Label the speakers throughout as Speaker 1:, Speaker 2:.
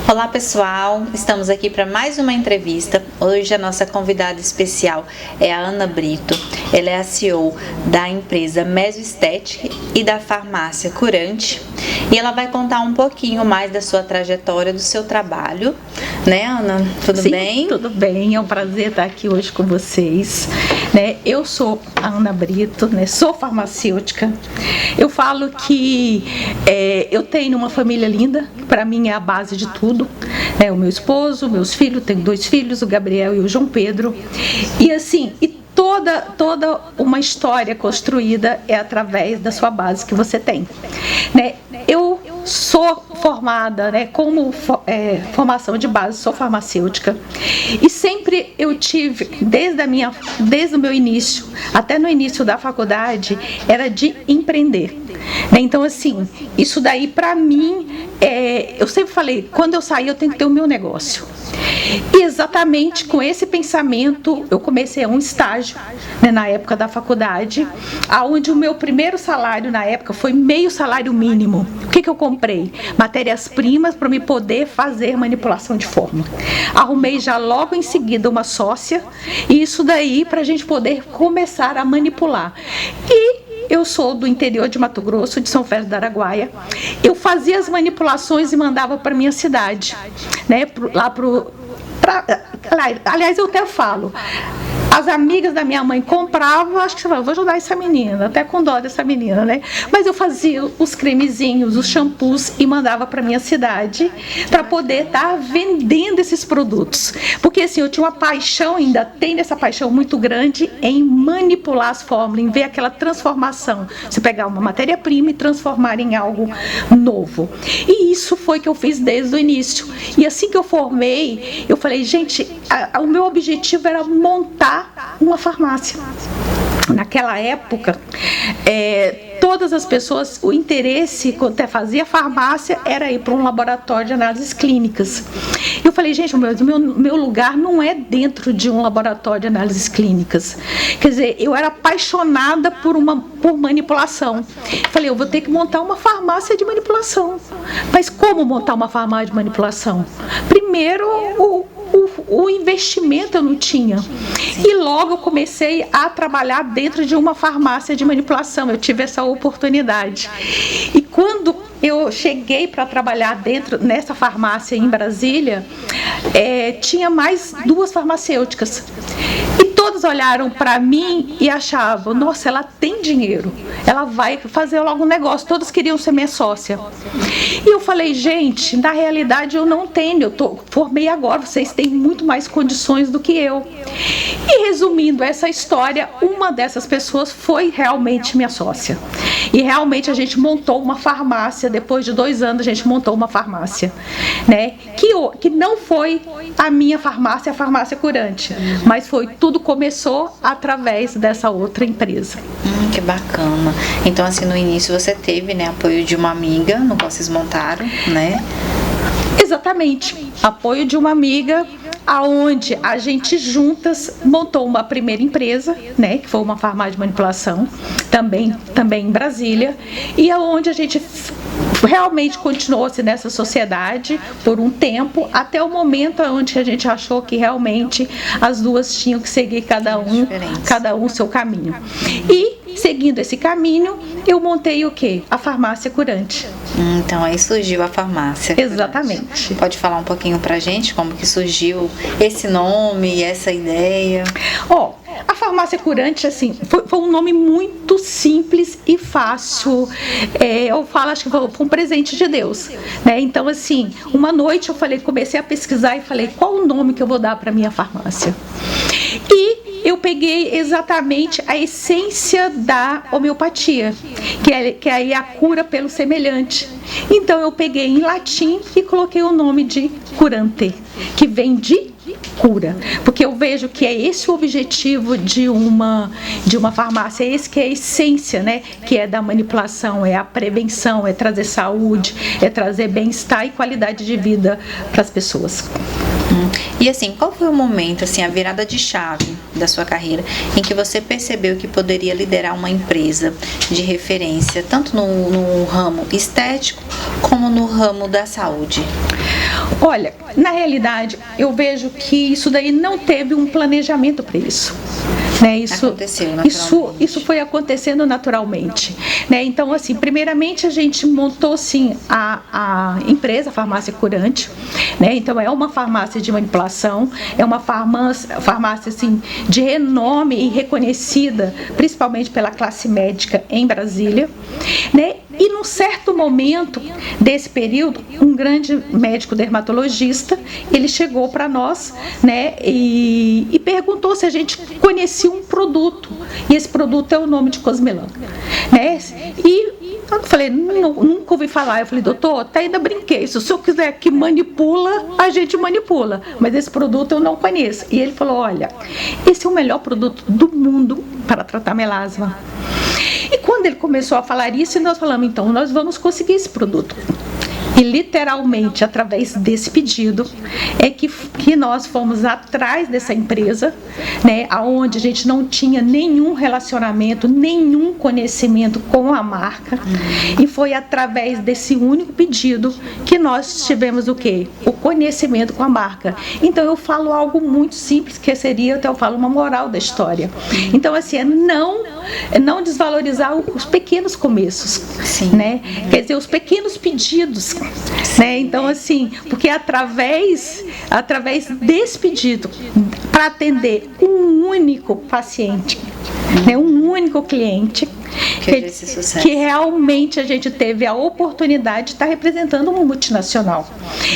Speaker 1: Olá pessoal, estamos aqui para mais uma entrevista. Hoje a nossa convidada especial é a Ana Brito. Ela é a CEO da empresa Mesoestética e da farmácia Curante. E ela vai contar um pouquinho mais da sua trajetória, do seu trabalho. Né, Ana? Tudo bem?
Speaker 2: Tudo bem, é um prazer estar aqui hoje com vocês. Eu sou a Ana Brito, sou farmacêutica. Eu falo que eu tenho uma família linda, para mim é a base de tudo. O meu esposo, meus filhos, tenho 2 filhos, o Gabriel e o João Pedro. E assim, toda uma história construída é através da sua base que você tem. Eu sou formada, como formação de base, sou farmacêutica, e sempre eu tive, desde o meu início, até no início da faculdade, era de empreender. Então, assim, isso daí para mim, eu sempre falei, quando eu sair eu tenho que ter o meu negócio. E exatamente com esse pensamento, eu comecei um estágio, na época da faculdade, onde o meu primeiro salário na época foi meio salário mínimo. O que eu comprei? Matérias-primas para me poder fazer manipulação de fórmula. Arrumei já logo em seguida uma sócia, e isso daí para a gente poder começar a manipular. E eu sou do interior de Mato Grosso, de São Félix do Araguaia. Eu fazia as manipulações e mandava para minha cidade, aliás, eu até falo, as amigas da minha mãe compravam, acho que você falou, vou ajudar essa menina, até com dó dessa menina, Mas eu fazia os cremezinhos, os shampoos e mandava para minha cidade para poder estar vendendo esses produtos. Porque assim, eu tinha uma paixão, ainda tenho essa paixão muito grande em manipular as fórmulas, em ver aquela transformação. Você pegar uma matéria-prima e transformar em algo novo. E isso foi que eu fiz desde o início. E assim que eu formei, eu falei, gente, o meu objetivo era montar uma farmácia. Naquela época, todas as pessoas, o interesse quando fazia farmácia era ir para um laboratório de análises clínicas. Eu falei, gente, o meu lugar não é dentro de um laboratório de análises clínicas. Quer dizer, eu era apaixonada por manipulação. Eu falei, eu vou ter que montar uma farmácia de manipulação. Mas como montar uma farmácia de manipulação? Primeiro, o investimento eu não tinha. E logo eu comecei a trabalhar dentro de uma farmácia de manipulação. Eu tive essa oportunidade. E quando eu cheguei para trabalhar nessa farmácia em Brasília, tinha mais 2 farmacêuticas. E todos olharam para mim e achavam, nossa, ela tem dinheiro, ela vai fazer logo um negócio. Todos queriam ser minha sócia. E eu falei, gente, na realidade eu não tenho, formei agora, vocês têm muito mais condições do que eu. E resumindo essa história, uma dessas pessoas foi realmente minha sócia. E realmente a gente montou uma farmácia, depois de 2 anos a gente montou uma farmácia, que não foi a minha farmácia, a farmácia Curante, mas tudo começou através dessa outra empresa.
Speaker 1: Que bacana. Então, assim, no início você teve, apoio de uma amiga, no qual vocês montaram,
Speaker 2: Exatamente, apoio de uma amiga, aonde a gente juntas montou uma primeira empresa, que foi uma farmácia de manipulação, também em Brasília, e aonde a gente realmente continuou-se nessa sociedade por um tempo, até o momento onde a gente achou que realmente as duas tinham que seguir cada um seu caminho. E seguindo esse caminho, eu montei o quê? A farmácia Curante.
Speaker 1: Então aí surgiu a farmácia Curante.
Speaker 2: Exatamente.
Speaker 1: Pode falar um pouquinho pra gente como que surgiu esse nome, essa ideia?
Speaker 2: A farmácia Curante, assim, foi um nome muito simples e fácil. Eu falo, acho que foi um presente de Deus, Então, assim, uma noite comecei a pesquisar e falei, qual o nome que eu vou dar para minha farmácia? E eu peguei exatamente a essência da homeopatia, que é a cura pelo semelhante. Então eu peguei em latim e coloquei o nome de Curante, que vem de cura, porque eu vejo que é esse o objetivo de uma farmácia, é esse que é a essência, que é da manipulação, é a prevenção, é trazer saúde, é trazer bem-estar e qualidade de vida para as pessoas.
Speaker 1: E assim, qual foi o momento, assim, a virada de chave da sua carreira em que você percebeu que poderia liderar uma empresa de referência, tanto no ramo estético como no ramo da saúde?
Speaker 2: Olha, na realidade, eu vejo que isso daí não teve um planejamento para isso. Né, isso foi acontecendo naturalmente, né? Então, assim, primeiramente a gente montou assim a empresa Farmácia Curante, né? Então é uma farmácia de manipulação, é uma farmácia assim de renome e reconhecida, principalmente pela classe médica em Brasília, né? E num certo momento desse período, um grande médico dermatologista, ele chegou para nós, né, e perguntou se a gente conhecia um produto. E esse produto é o nome de Cosmelan, né? E eu falei, nunca ouvi falar. Eu falei, doutor, até ainda brinquei. Se o senhor quiser que manipula, a gente manipula. Mas esse produto eu não conheço. E ele falou, olha, esse é o melhor produto do mundo para tratar melasma. E quando ele começou a falar isso, nós falamos, então, nós vamos conseguir esse produto. E literalmente, através desse pedido, é que nós fomos atrás dessa empresa, né, onde a gente não tinha nenhum relacionamento, nenhum conhecimento com a marca. E foi através desse único pedido que nós tivemos o quê? O conhecimento com a marca. Então eu falo algo muito simples, que seria, até eu falo, uma moral da história. Então, assim, é não desvalorizar os pequenos começos, né? Quer dizer, os pequenos pedidos. Né? Então, assim, porque através desse pedido, para atender um único paciente, né, um único cliente, que realmente a gente teve a oportunidade de estar representando uma multinacional.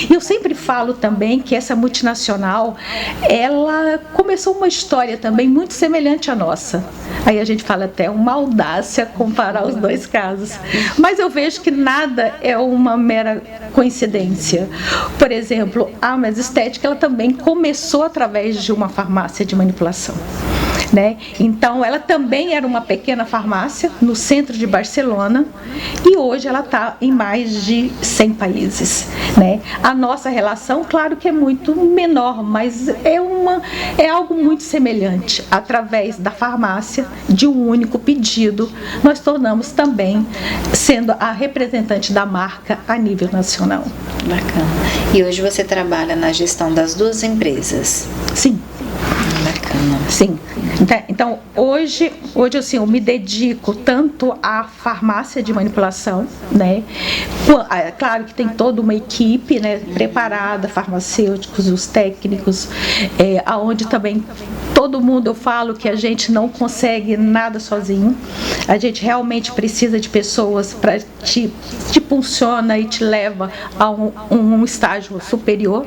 Speaker 2: E eu sempre falo também que essa multinacional, ela começou uma história também muito semelhante à nossa. Aí a gente fala até uma audácia comparar os dois casos. Mas eu vejo que nada é uma mera coincidência. Por exemplo, a Mes Estética, ela também começou através de uma farmácia de manipulação. Né? Então ela também era uma pequena farmácia no centro de Barcelona e hoje ela está em mais de 100 países, né? A nossa relação, claro que é muito menor, mas é algo muito semelhante. Através da farmácia, de um único pedido, nós tornamos também sendo a representante da marca a nível nacional.
Speaker 1: Bacana. E hoje você trabalha na gestão das duas empresas?
Speaker 2: Sim. Sim. Então, hoje assim, eu me dedico tanto à farmácia de manipulação, né? É claro que tem toda uma equipe, né, preparada, farmacêuticos, os técnicos, aonde também todo mundo, eu falo que a gente não consegue nada sozinho. A gente realmente precisa de pessoas para te impulsiona e te leva a um estágio superior,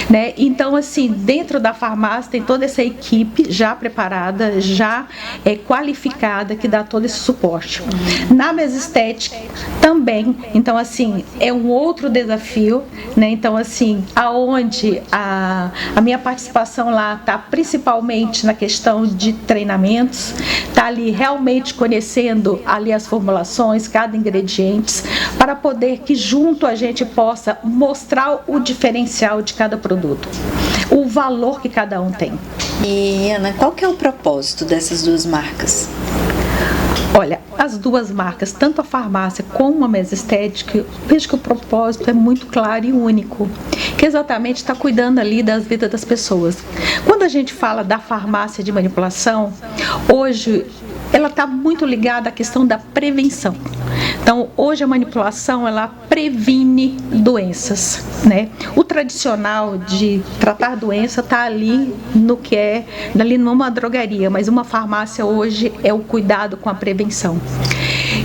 Speaker 2: né? Então, assim, dentro da farmácia tem toda essa equipe já preparada, já qualificada, que dá todo esse suporte. Na Mes Estética também, então, assim, é um outro desafio, né? Então, assim, aonde a minha participação lá está principalmente na questão de treinamentos, tá ali realmente conhecendo ali as formulações, cada ingrediente, para poder que junto a gente possa mostrar o diferencial de cada produto, o valor que cada um tem.
Speaker 1: E Ana, qual que é o propósito dessas duas marcas?
Speaker 2: Olha, as duas marcas, tanto a farmácia como a Mes Estética, eu vejo que o propósito é muito claro e único, que exatamente está cuidando ali das vidas das pessoas. Quando a gente fala da farmácia de manipulação, hoje ela está muito ligada à questão da prevenção. Então, hoje a manipulação, ela previne doenças, né? O tradicional de tratar doença está ali no que é, ali numa drogaria, mas uma farmácia hoje é o cuidado com a prevenção.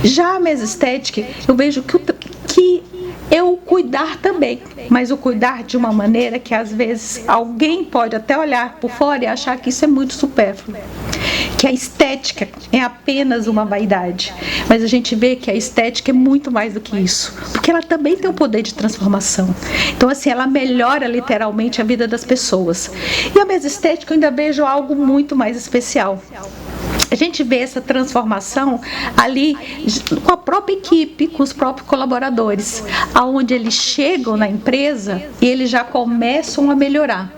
Speaker 2: Já a Mes Estética, eu vejo que é o cuidar também, mas o cuidar de uma maneira que às vezes alguém pode até olhar por fora e achar que isso é muito supérfluo, que a estética é apenas uma vaidade, mas a gente vê que a estética é muito mais do que isso, porque ela também tem o poder de transformação. Então, assim, ela melhora literalmente a vida das pessoas. E a Mes Estética eu ainda vejo algo muito mais especial. A gente vê essa transformação ali com a própria equipe, com os próprios colaboradores, aonde eles chegam na empresa e eles já começam a melhorar.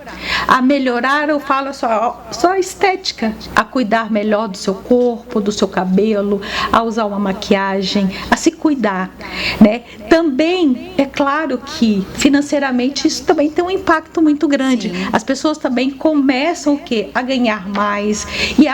Speaker 2: A melhorar, eu falo só a estética, a cuidar melhor do seu corpo, do seu cabelo, a usar uma maquiagem, a se cuidar, né? Também, é claro que financeiramente isso também tem um impacto muito grande.
Speaker 1: Sim.
Speaker 2: As pessoas também começam o quê? A ganhar mais e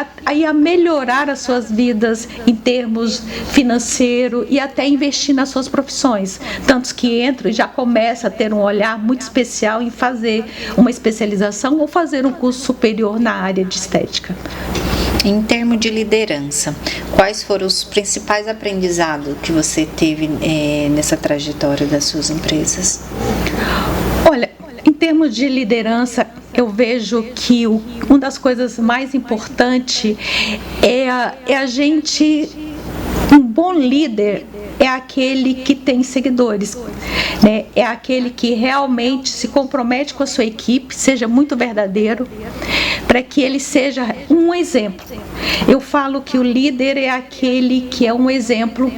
Speaker 2: a melhorar as suas vidas em termos financeiro e até investir nas suas profissões. Tantos que entram e já começam a ter um olhar muito especial em fazer uma especialização ou fazer um curso superior na área de estética.
Speaker 1: Em termos de liderança, quais foram os principais aprendizados que você teve nessa trajetória das suas empresas?
Speaker 2: Olha, em termos de liderança, eu vejo que uma das coisas mais importantes é a gente, um bom líder é aquele que tem seguidores, né? É aquele que realmente se compromete com a sua equipe, seja muito verdadeiro, para que ele seja um exemplo. Eu falo que o líder é aquele que é um exemplo.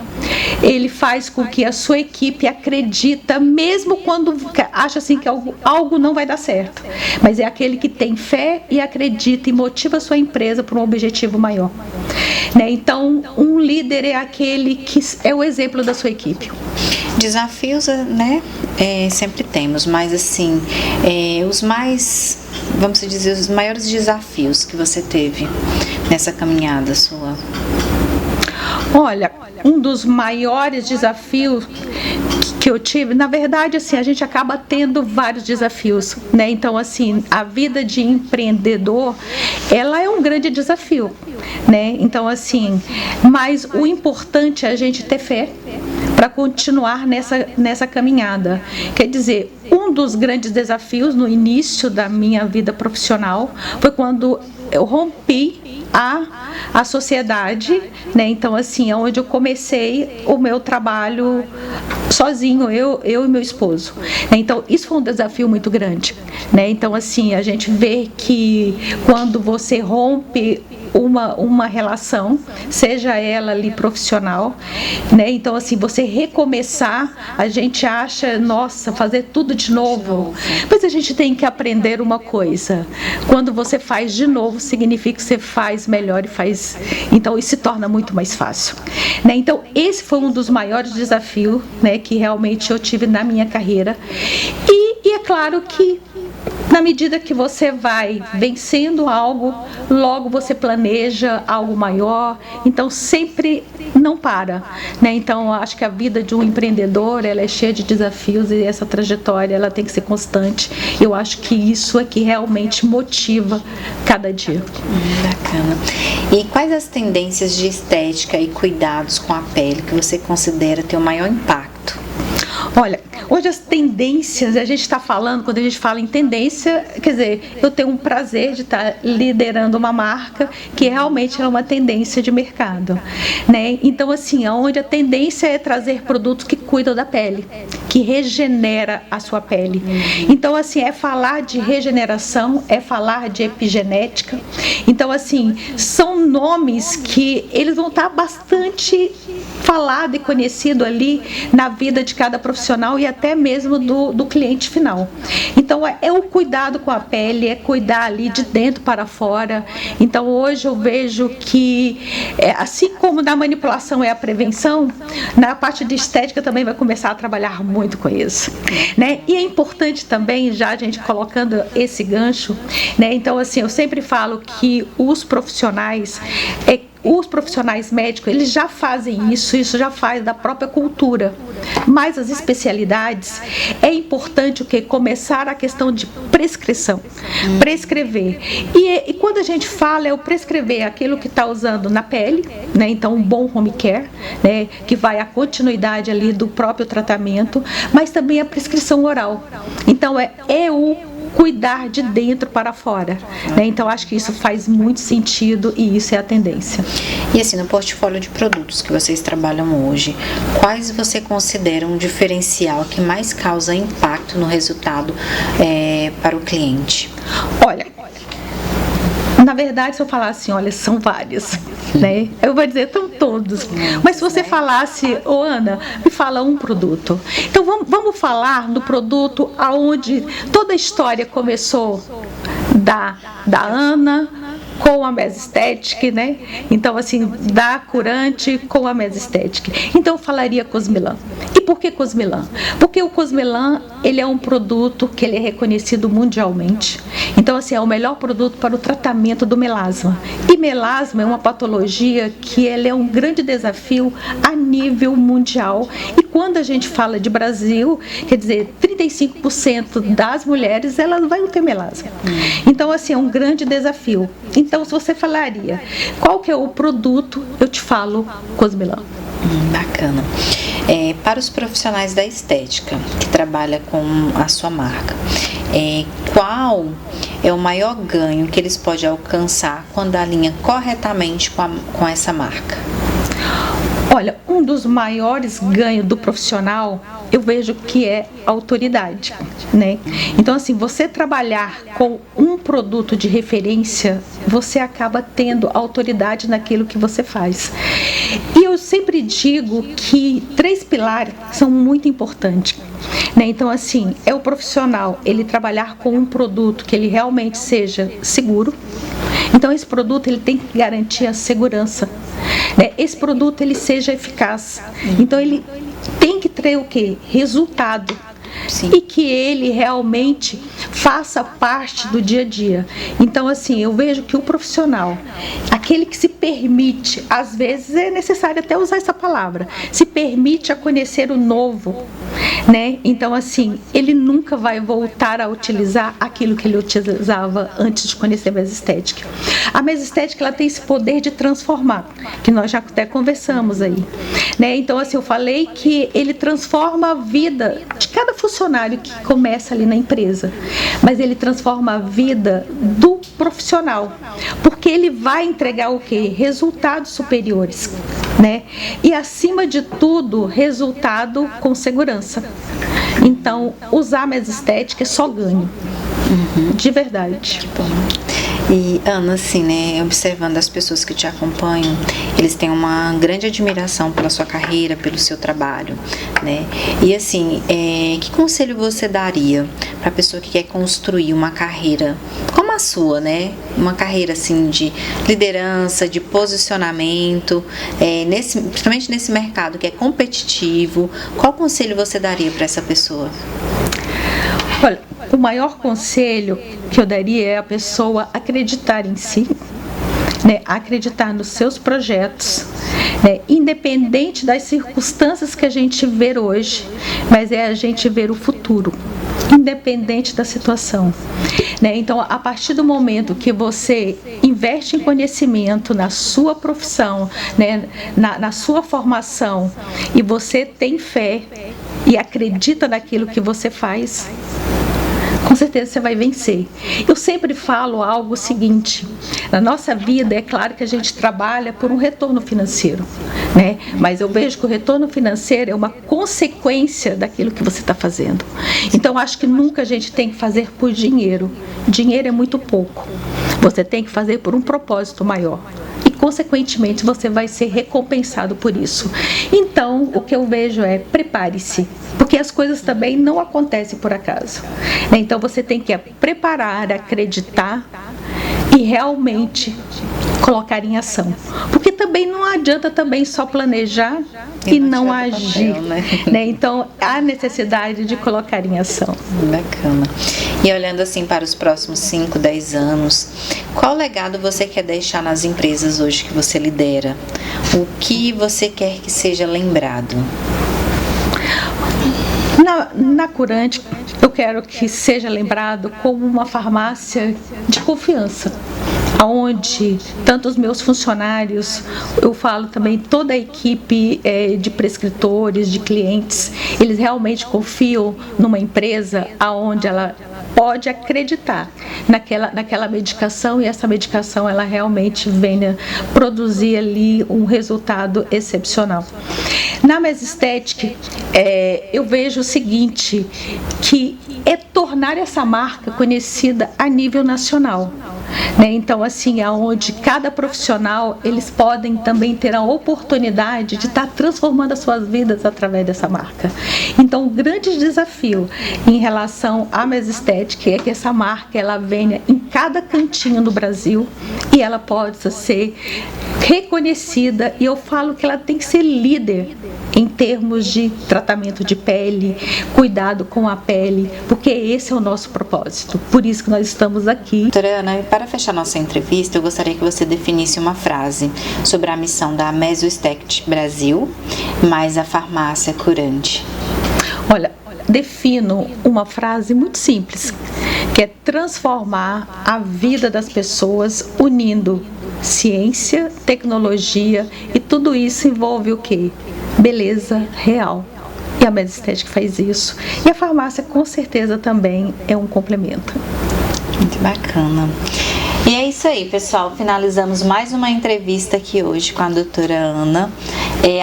Speaker 2: Ele faz com que a sua equipe acredita, mesmo quando acha assim que algo não vai dar certo. Mas é aquele que tem fé e acredita e motiva a sua empresa para um objetivo maior. Né? Então, um líder é aquele que é o exemplo da sua equipe.
Speaker 1: Desafios, né? Sempre temos, mas assim, os mais, vamos dizer, os maiores desafios que você teve nessa caminhada sua?
Speaker 2: Olha, um dos maiores desafios que eu tive, na verdade, assim, a gente acaba tendo vários desafios, né? Então, assim, a vida de empreendedor, ela é um grande desafio, né? Então, assim, mas o importante é a gente ter fé para continuar nessa caminhada. Quer dizer, um dos grandes desafios no início da minha vida profissional foi quando eu rompi a sociedade, né? Então, assim, onde eu comecei o meu trabalho sozinho, eu e meu esposo. Então, isso foi um desafio muito grande, né? Então, assim, a gente vê que quando você rompe uma relação, seja ela ali profissional, né? Então, assim, você recomeçar, a gente acha, nossa, fazer tudo de novo. Mas a gente tem que aprender uma coisa. Quando você faz de novo, significa que você faz melhor e faz... Então, isso se torna muito mais fácil, né? Então, esse foi um dos maiores desafios, né, que realmente eu tive na minha carreira. E é claro que na medida que você vai vencendo algo, logo você planeja algo maior, então sempre não para, né? Então acho que a vida de um empreendedor, ela é cheia de desafios e essa trajetória, ela tem que ser constante. Eu acho que isso é que realmente motiva cada dia.
Speaker 1: Bacana. E quais as tendências de estética e cuidados com a pele que você considera ter o maior impacto?
Speaker 2: Olha, hoje as tendências, a gente está falando, quando a gente fala em tendência, quer dizer, eu tenho um prazer de estar liderando uma marca que realmente é uma tendência de mercado, né? Então, assim, onde a tendência é trazer produtos que cuidam da pele, que regenera a sua pele. Então, assim, é falar de regeneração, é falar de epigenética. Então, assim, são nomes que eles vão estar bastante falado e conhecido ali na vida de cada profissional e até mesmo do cliente final. Então é o cuidado com a pele, é cuidar ali de dentro para fora. Então hoje eu vejo que assim como na manipulação é a prevenção, na parte de estética também vai começar a trabalhar muito com isso, né? E é importante também, já a gente colocando esse gancho, né? Então assim, eu sempre falo que os profissionais médicos, eles já fazem isso já faz da própria cultura. Mas as especialidades, é importante o que? Começar a questão de prescrição. Prescrever. E quando a gente fala, é o prescrever aquilo que está usando na pele, né? Então, um bom home care, né? Que vai à continuidade ali do próprio tratamento, mas também a prescrição oral. Então, é o cuidar de dentro para fora, né? Então acho que isso faz muito sentido e isso é a tendência.
Speaker 1: E assim, no portfólio de produtos que vocês trabalham hoje, quais você considera um diferencial que mais causa impacto no resultado para o cliente?
Speaker 2: Olha, Na verdade, se eu falar assim, olha, são várias, né? Eu vou dizer, estão todos. Mas se você falasse, ô Ana, me fala um produto. Então vamos falar do produto aonde toda a história começou da Ana com a Mesoestética, né? Então, assim, da Curante com a Mesoestética. Então, eu falaria Cosmelan. E por que Cosmelan? Porque o Cosmelan, ele é um produto que ele é reconhecido mundialmente. Então, assim, é o melhor produto para o tratamento do melasma. E melasma é uma patologia que ele é um grande desafio a nível mundial. E quando a gente fala de Brasil, quer dizer, 35% das mulheres, elas vão ter melasma. Então, assim, é um grande desafio. Então, se você falaria, qual que é o produto, eu te falo Cosmelan.
Speaker 1: Bacana. Para os profissionais da estética que trabalham com a sua marca, qual é o maior ganho que eles podem alcançar quando alinham corretamente com essa marca?
Speaker 2: Olha, um dos maiores ganhos do profissional, eu vejo que é a autoridade, né? Então, assim, você trabalhar com um produto de referência, você acaba tendo autoridade naquilo que você faz. E eu sempre digo que 3 pilares são muito importantes, né? Então, assim, é o profissional, ele trabalhar com um produto que ele realmente seja seguro. Então, esse produto, ele tem que garantir a segurança, né? Esse produto, ele seja eficaz. Então, ele tem que ter o quê? Resultado. Sim. E que ele realmente faça parte do dia a dia. Então, assim, eu vejo que o profissional, aquele que se permite, às vezes é necessário até usar essa palavra, se permite a conhecer o novo, né? Então, assim, ele nunca vai voltar a utilizar aquilo que ele utilizava antes de conhecer a Mesoestética. A Mesoestética, ela tem esse poder de transformar, que nós já até conversamos aí, né? Então, assim, eu falei que ele transforma a vida de cada funcionário que começa ali na empresa, mas ele transforma a vida do profissional, porque ele vai entregar o quê? Resultados superiores, né? E acima de tudo, resultado com segurança. Então, usar a Mesoestética é só ganho, de verdade.
Speaker 1: Que bom. E Ana, assim, né, observando as pessoas que te acompanham, eles têm uma grande admiração pela sua carreira, pelo seu trabalho, né? E assim, que conselho você daria para a pessoa que quer construir uma carreira como a sua, né? Uma carreira assim de liderança, de posicionamento, principalmente nesse mercado que é competitivo. Qual conselho você daria para essa pessoa?
Speaker 2: Olha, o maior conselho que eu daria é a pessoa acreditar em si, né? Acreditar nos seus projetos, né? Independente das circunstâncias que a gente vê hoje, mas é a gente ver o futuro, independente da situação, né? Então, a partir do momento que você investe em conhecimento na sua profissão, né? na sua formação, e você tem fé e acredita naquilo que você faz, com certeza você vai vencer. Eu sempre falo algo seguinte: na nossa vida, é claro que a gente trabalha por um retorno financeiro, né? Mas eu vejo que o retorno financeiro é uma consequência daquilo que você está fazendo. Então, acho que nunca a gente tem que fazer por dinheiro. Dinheiro é muito pouco. Você tem que fazer por um propósito maior. E, consequentemente, você vai ser recompensado por isso. Então, o que eu vejo é: prepare-se, porque as coisas também não acontecem por acaso. Então, você tem que preparar, acreditar e realmente colocar em ação. Porque também não adianta também só planejar e não agir, papel, né? Então, há necessidade de colocar em ação.
Speaker 1: Bacana. E olhando assim para os próximos 5, 10 anos, qual legado você quer deixar nas empresas hoje que você lidera? O que você quer que seja lembrado?
Speaker 2: Na Curante, eu quero que seja lembrado como uma farmácia de confiança, onde tanto os meus funcionários, eu falo também toda a equipe de prescritores, de clientes, eles realmente confiam numa empresa onde ela pode acreditar naquela medicação, e essa medicação ela realmente venha produzir ali um resultado excepcional. Na Mesoestética, eu vejo o seguinte, que é tornar essa marca conhecida a nível nacional. né? Então, assim, aonde cada profissional, eles podem também ter a oportunidade de estar transformando as suas vidas através dessa marca. Então, o grande desafio em relação à Mesoestética é que essa marca, ela venha em cada cantinho do Brasil e ela possa ser reconhecida, e eu falo que ela tem que ser líder em termos de tratamento de pele, cuidado com a pele, porque esse é o nosso propósito, por isso que nós estamos aqui.
Speaker 1: Doutora Ana, para fechar nossa entrevista, eu gostaria que você definisse uma frase sobre a missão da Mesoestética Brasil, mais a farmácia curante.
Speaker 2: Olha, defino uma frase muito simples, que é transformar a vida das pessoas unindo ciência, tecnologia, e tudo isso envolve o quê? Beleza real. E a Mesoestética faz isso. E a farmácia com certeza também é um complemento.
Speaker 1: Muito bacana. E é isso aí, pessoal. Finalizamos mais uma entrevista aqui hoje com a doutora Ana.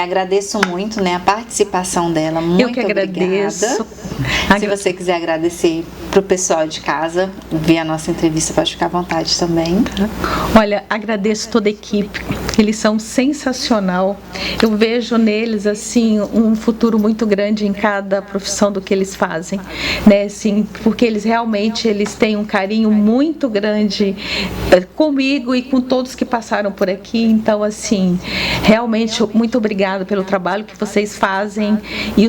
Speaker 1: Agradeço muito, né, a participação dela. Muito
Speaker 2: Eu que agradeço.
Speaker 1: Obrigada. Se você quiser agradecer para o pessoal de casa, ver a nossa entrevista, pode ficar à vontade também.
Speaker 2: Olha, agradeço toda a equipe. Eles são sensacional. Eu vejo neles assim um futuro muito grande em cada profissão do que eles fazem, né? Assim, porque eles realmente têm um carinho muito grande comigo e com todos que passaram por aqui. Então, assim, realmente muito obrigada pelo trabalho que vocês fazem e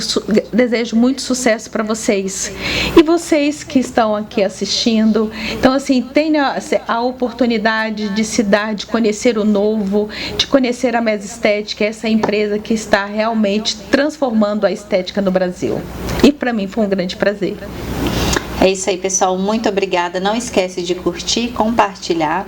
Speaker 2: desejo muito sucesso para vocês. E vocês que estão aqui assistindo, então, assim, tenha a oportunidade de se dar, de conhecer o novo, de conhecer a Mesoestética, essa empresa que está realmente transformando a estética no Brasil. E para mim foi um grande prazer.
Speaker 1: É isso aí, pessoal. Muito obrigada. Não esquece de curtir, compartilhar.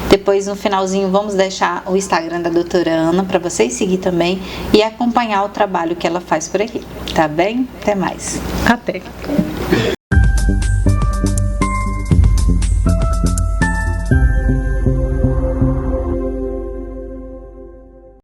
Speaker 1: Depois, no finalzinho, vamos deixar o Instagram da doutora Ana para vocês seguir também e acompanhar o trabalho que ela faz por aqui. Tá bem? Até mais.
Speaker 2: Até.